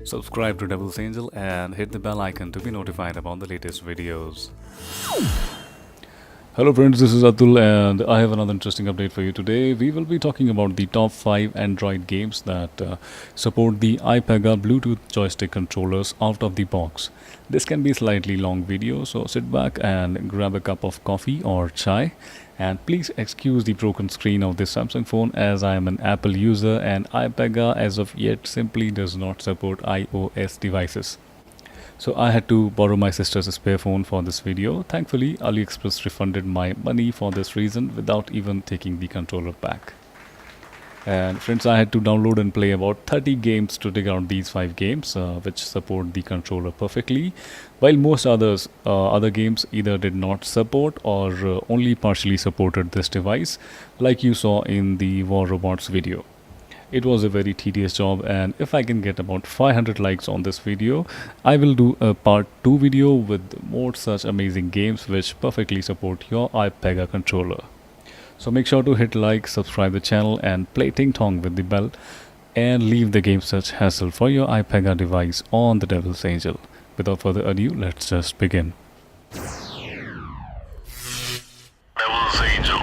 Subscribe to Devil's Angel and hit the bell icon to be notified about the latest videos. Hello friends, this is Atul and I have another interesting update for you today. We will be talking about the top 5 Android games that support the iPega Bluetooth joystick controllers out of the box. This can be a slightly long video, so sit back and grab a cup of coffee or chai. And please excuse the broken screen of this Samsung phone as I am an Apple user and iPega as of yet simply does not support iOS devices. So I had to borrow my sister's spare phone for this video. Thankfully, AliExpress refunded my money for this reason without even taking the controller back. And friends, I had to download and play about 30 games to dig out these 5 games which support the controller perfectly, while most other games either did not support or only partially supported this device, like you saw in the War Robots video. It was a very tedious job, and if I can get about 500 likes on this video, I will do a part 2 video with more such amazing games which perfectly support your iPega controller. So make sure to hit like, subscribe the channel and play ting tong with the bell and leave the game search hassle for your iPega device on the Devil's Angel. Without further ado, let's just begin. Devil's Angel.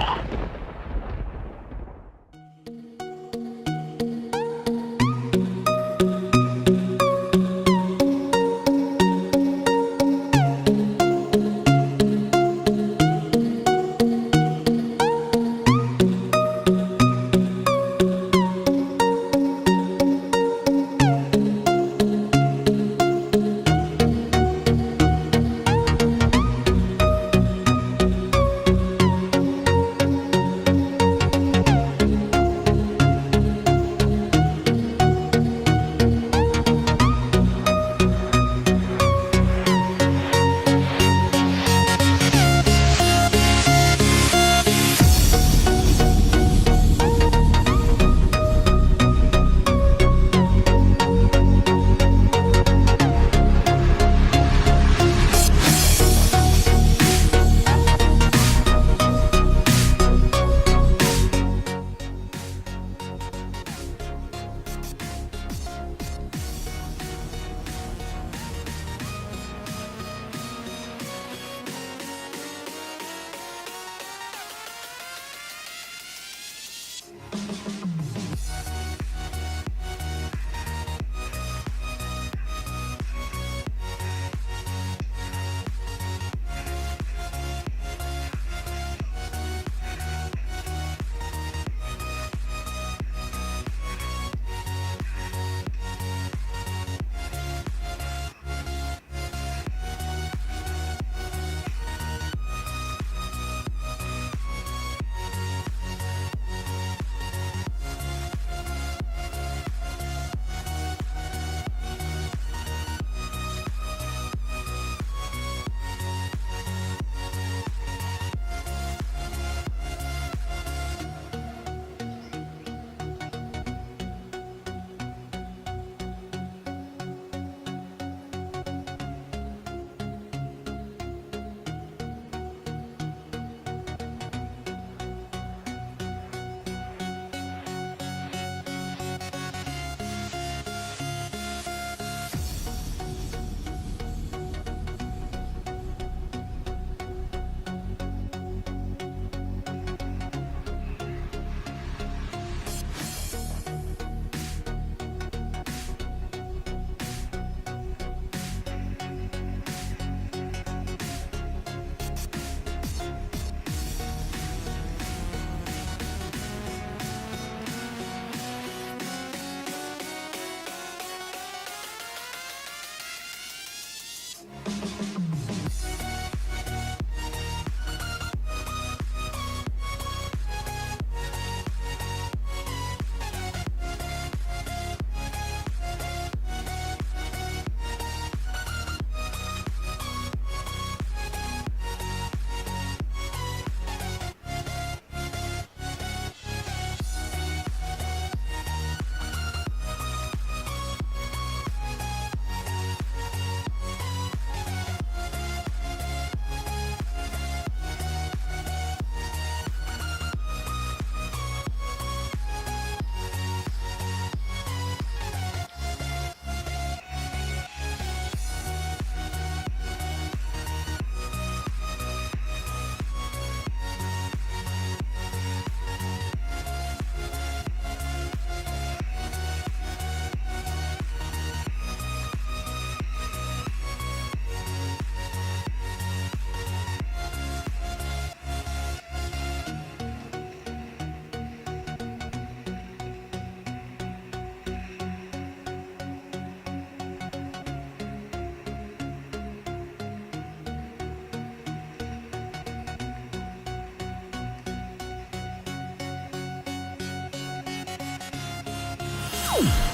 Angel.